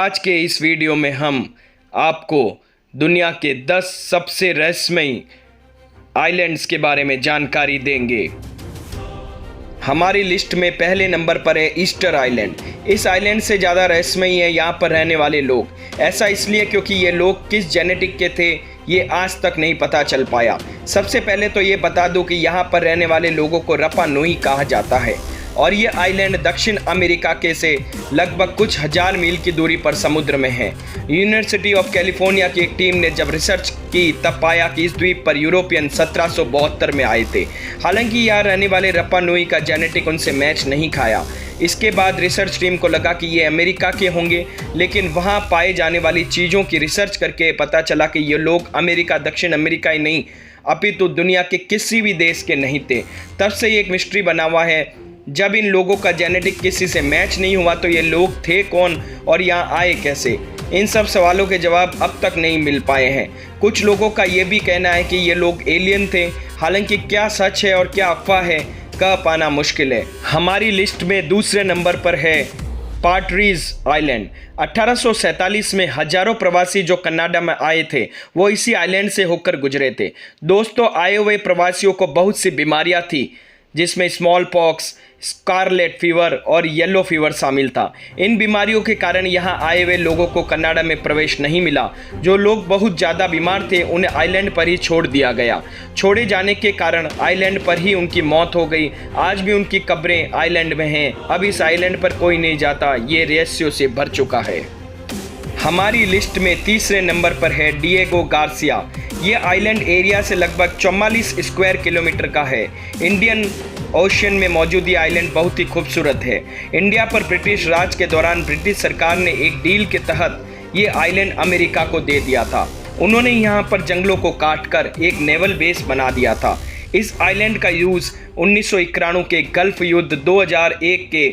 आज के इस वीडियो में हम आपको दुनिया के 10 सबसे रहस्यमयी आइलैंड्स के बारे में जानकारी देंगे। हमारी लिस्ट में पहले नंबर पर है ईस्टर आइलैंड। इस आइलैंड से ज़्यादा रहस्यमयी है यहाँ पर रहने वाले लोग। ऐसा इसलिए क्योंकि ये लोग किस जेनेटिक के थे ये आज तक नहीं पता चल पाया। सबसे पहले तो ये बता दूं कि यहाँ पर रहने वाले लोगों को रपा नुई कहा जाता है और ये आइलैंड दक्षिण अमेरिका के से लगभग कुछ हजार मील की दूरी पर समुद्र में है। यूनिवर्सिटी ऑफ कैलिफोर्निया की एक टीम ने जब रिसर्च की तब पाया कि इस द्वीप पर यूरोपियन 1772 में आए थे। हालांकि यहाँ रहने वाले रपा नुई का जेनेटिक उनसे मैच नहीं खाया। इसके बाद रिसर्च टीम को लगा कि ये अमेरिका के होंगे, लेकिन वहाँ पाए जाने वाली चीज़ों की रिसर्च करके पता चला कि ये लोग अमेरिका दक्षिण अमेरिका ही नहीं अपितु दुनिया के किसी भी देश के नहीं थे। तब से ये एक मिस्ट्री बना हुआ है। जब इन लोगों का जेनेटिक किसी से मैच नहीं हुआ तो ये लोग थे कौन और यहाँ आए कैसे? इन सब सवालों के जवाब अब तक नहीं मिल पाए हैं। कुछ लोगों का ये भी कहना है कि ये लोग एलियन थे। हालांकि क्या सच है और क्या अफवाह है कह पाना मुश्किल है। हमारी लिस्ट में दूसरे नंबर पर है पार्ट्रीज आइलैंड। 1847 में हजारों प्रवासी जो कनाडा में आए थे वो इसी आइलैंड से होकर गुजरे थे। दोस्तों, आए हुए प्रवासियों को बहुत सी बीमारियां थी जिसमें स्मॉल पॉक्स, स्कारलेट फीवर और येलो फीवर शामिल था। इन बीमारियों के कारण यहाँ आए हुए लोगों को कनाडा में प्रवेश नहीं मिला। जो लोग बहुत ज़्यादा बीमार थे उन्हें आइलैंड पर ही छोड़ दिया गया। छोड़े जाने के कारण आइलैंड पर ही उनकी मौत हो गई। आज भी उनकी कब्रें आइलैंड में हैं। अब इस आइलैंड पर कोई नहीं जाता, ये रहस्यों से भर चुका है। हमारी लिस्ट में तीसरे नंबर पर है डिएगो गार्सिया। ये आइलैंड एरिया से लगभग 44 स्क्वायर किलोमीटर का है। इंडियन ओशन में मौजूद ये आइलैंड बहुत ही खूबसूरत है। इंडिया पर ब्रिटिश राज के दौरान ब्रिटिश सरकार ने एक डील के तहत ये आइलैंड अमेरिका को दे दिया था। उन्होंने यहाँ पर जंगलों को काटकर एक नेवल बेस बना दिया था। इस आइलैंड का यूज़ 1991 के गल्फ युद्ध, 2001 के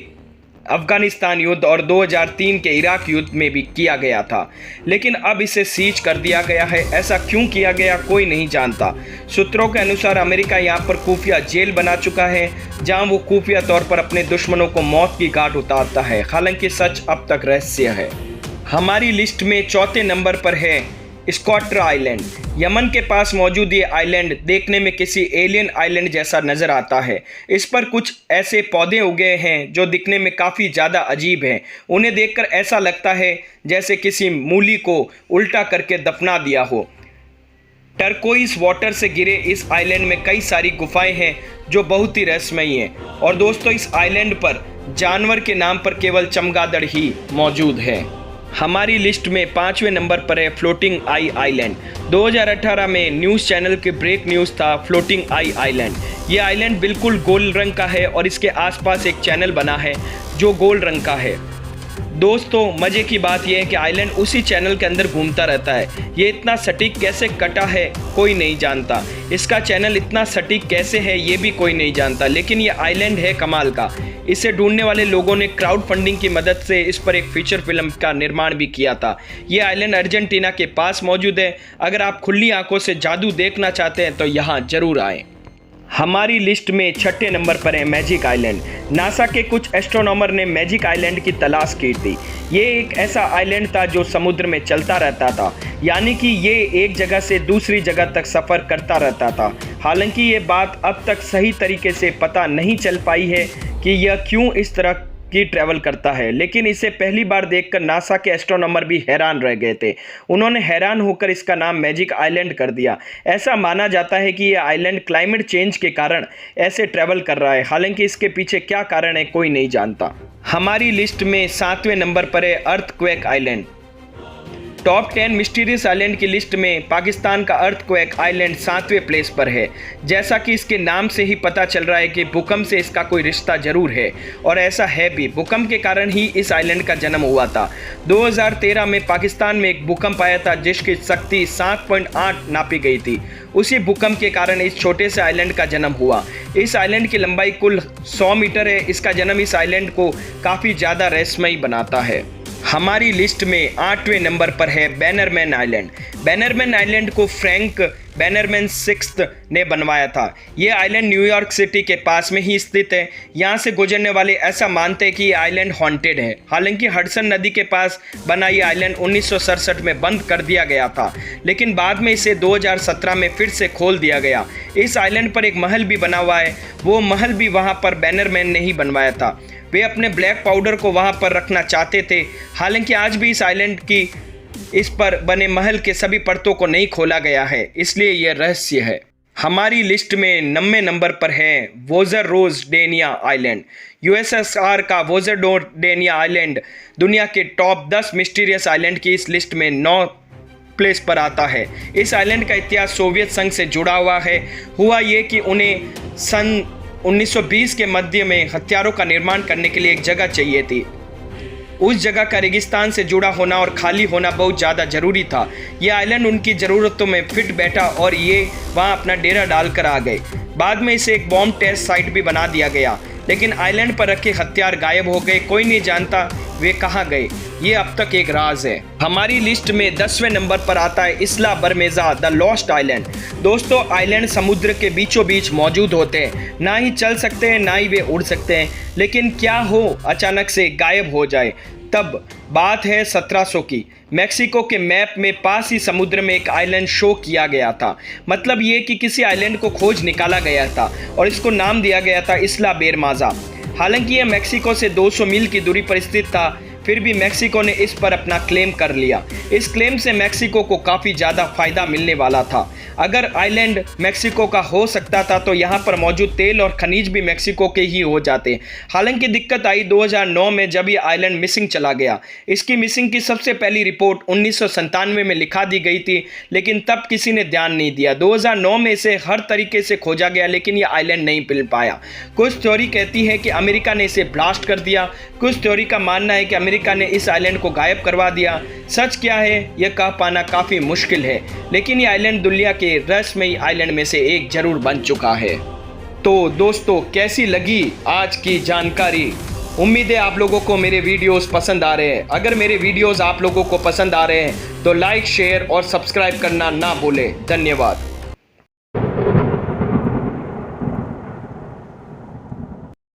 अफगानिस्तान युद्ध और 2003 के इराक युद्ध में भी किया गया था, लेकिन अब इसे सीज कर दिया गया है। ऐसा क्यों किया गया कोई नहीं जानता। सूत्रों के अनुसार अमेरिका यहाँ पर खुफिया जेल बना चुका है जहाँ वो खुफिया तौर पर अपने दुश्मनों को मौत की घाट उतारता है। हालांकि सच अब तक रहस्य है। हमारी लिस्ट में चौथे नंबर पर है स्क्वाटर आइलैंड। यमन के पास मौजूद ये आइलैंड देखने में किसी एलियन आइलैंड जैसा नज़र आता है। इस पर कुछ ऐसे पौधे उगे हैं जो दिखने में काफ़ी ज़्यादा अजीब हैं। उन्हें देखकर ऐसा लगता है जैसे किसी मूली को उल्टा करके दफना दिया हो। टर्कोइस वाटर से घिरे इस आइलैंड में कई सारी गुफाएं हैं जो बहुत ही रहस्यमयी हैं। और दोस्तों, इस आइलैंड पर जानवर के नाम पर केवल चमगादड़ ही मौजूद है। हमारी लिस्ट में पांचवें नंबर पर है फ्लोटिंग आई आइलैंड। 2018 में न्यूज़ चैनल के ब्रेक न्यूज़ था फ्लोटिंग आई आइलैंड। ये आइलैंड बिल्कुल गोल रंग का है और इसके आसपास एक चैनल बना है जो गोल रंग का है। दोस्तों, मज़े की बात यह है कि आइलैंड उसी चैनल के अंदर घूमता रहता है। ये इतना सटीक कैसे कटा है कोई नहीं जानता। इसका चैनल इतना सटीक कैसे है ये भी कोई नहीं जानता, लेकिन ये आइलैंड है कमाल का। इसे ढूंढने वाले लोगों ने क्राउड फंडिंग की मदद से इस पर एक फीचर फिल्म का निर्माण भी किया था। ये आइलैंड अर्जेंटीना के पास मौजूद है। अगर आप खुली आंखों से जादू देखना चाहते हैं तो यहाँ जरूर आएँ। हमारी लिस्ट में छठे नंबर पर है मैजिक आइलैंड। नासा के कुछ एस्ट्रोनॉमर ने मैजिक आइलैंड की तलाश की थी। ये एक ऐसा आइलैंड था जो समुद्र में चलता रहता था, यानी कि ये एक जगह से दूसरी जगह तक सफ़र करता रहता था। हालांकि ये बात अब तक सही तरीके से पता नहीं चल पाई है कि यह क्यों इस तरह की ट्रैवल करता है, लेकिन इसे पहली बार देखकर नासा के एस्ट्रोनॉमर भी हैरान रह गए थे। उन्होंने हैरान होकर इसका नाम मैजिक आइलैंड कर दिया। ऐसा माना जाता है कि यह आइलैंड क्लाइमेट चेंज के कारण ऐसे ट्रैवल कर रहा है। हालांकि इसके पीछे क्या कारण है कोई नहीं जानता। हमारी लिस्ट में 7वें नंबर पर है earthquake island. Top 10 mysterious island की लिस्ट में पाकिस्तान का अर्थक्वेक आइलैंड 7वें प्लेस पर है। जैसा कि इसके नाम से ही पता चल रहा है कि भूकंप से इसका कोई रिश्ता जरूर है, और ऐसा है भी। भूकंप के कारण ही इस आइलैंड का जन्म हुआ था। 2013 में पाकिस्तान में एक भूकंप आया था जिसकी शक्ति 7.8 नापी गई थी। उसी भूकंप के कारण इस छोटे से आइलैंड का जन्म हुआ। इस आइलैंड की लंबाई कुल 100 मीटर है। इसका जन्म इस आइलैंड को काफ़ी ज़्यादा रहस्यमयी बनाता है। हमारी लिस्ट में 8वें नंबर पर है बैनरमैन आइलैंड। बैनरमैन आइलैंड को फ्रैंक बैनरमैन सिक्स्थ ने बनवाया था। ये आइलैंड न्यूयॉर्क सिटी के पास में ही स्थित है। यहाँ से गुजरने वाले ऐसा मानते हैं कि ये आइलैंड हॉन्टेड है। हालांकि हडसन नदी के पास बना ये आइलैंड 1967 में बंद कर दिया गया था, लेकिन बाद में इसे 2017 में फिर से खोल दिया गया। इस आइलैंड पर एक महल भी बना हुआ है। वो महल भी वहाँ पर बैनरमैन ने ही बनवाया था। वे अपने ब्लैक पाउडर को वहाँ पर रखना चाहते थे। हालांकि आज भी इस आइलैंड की इस पर बने महल के सभी परतों को नहीं खोला गया है, इसलिए यह रहस्य है। हमारी लिस्ट में 9वें नंबर पर है वोजररोजडेनिया आइलैंड। यूएसएसआर का वोजररोजडेनिया आइलैंड दुनिया के टॉप 10 मिस्टीरियस आइलैंड की इस लिस्ट में 9 प्लेस पर आता है। इस आइलैंड का इतिहास सोवियत संघ से जुड़ा हुआ है। हुआ ये कि उन्हें सन 1920 के मध्य में हथियारों का निर्माण करने के लिए एक जगह चाहिए थी। उस जगह का रेगिस्तान से जुड़ा होना और खाली होना बहुत ज़्यादा ज़रूरी था। ये आइलैंड उनकी ज़रूरतों में फिट बैठा और ये वहाँ अपना डेरा डालकर आ गए। बाद में इसे एक बॉम्ब टेस्ट साइट भी बना दिया गया, लेकिन आइलैंड पर रखे हथियार गायब हो गए। कोई नहीं जानता वे कहाँ गए। ये अब तक एक राज है। हमारी लिस्ट में 10वें नंबर पर आता है इस्ला बरमेजा द लॉस्ट आइलैंड। दोस्तों, आइलैंड समुद्र के बीचों बीच मौजूद होते हैं। ना ही चल सकते हैं, ना ही वे उड़ सकते हैं। लेकिन क्या हो अचानक से गायब हो जाए, तब बात है 1700 की। मैक्सिको के मैप में पास ही समुद्र में एक आइलैंड शो किया गया था। मतलब ये कि किसी आइलैंड को खोज निकाला गया था और इसको नाम दिया गया था इस्ला बेरमाजा। हालांकि यह मैक्सिको से 200 मील की दूरी पर स्थित था, फिर भी मैक्सिको ने इस पर अपना क्लेम कर लिया। इस क्लेम से मैक्सिको को काफ़ी ज़्यादा फायदा मिलने वाला था। अगर आइलैंड मैक्सिको का हो सकता था तो यहाँ पर मौजूद तेल और खनिज भी मैक्सिको के ही हो जाते। हालांकि दिक्कत आई 2009 में, जब ये आइलैंड मिसिंग चला गया। इसकी मिसिंग की सबसे पहली रिपोर्ट 1997 में लिखा दी गई थी, लेकिन तब किसी ने ध्यान नहीं दिया। 2009 में इसे हर तरीके से खोजा गया, लेकिन यह आइलैंड नहीं मिल पाया। कुछ थ्योरी कहती है कि अमेरिका ने इसे ब्लास्ट कर दिया। कुछ थ्योरी का मानना है कि अमेरिका ने इस आइलैंड को गायब करवा दिया। सच क्या है यह कह पाना काफ़ी मुश्किल है, लेकिन यह आइलैंड दुनिया के रहस्यमयी आइलैंड में से एक जरूर बन चुका है। तो दोस्तों, कैसी लगी आज की जानकारी? उम्मीद है आप लोगों को मेरे वीडियोस पसंद आ रहे हैं। अगर मेरे वीडियोस आप लोगों को पसंद आ रहे हैं तो लाइक, शेयर और सब्सक्राइब करना ना भूलें। धन्यवाद।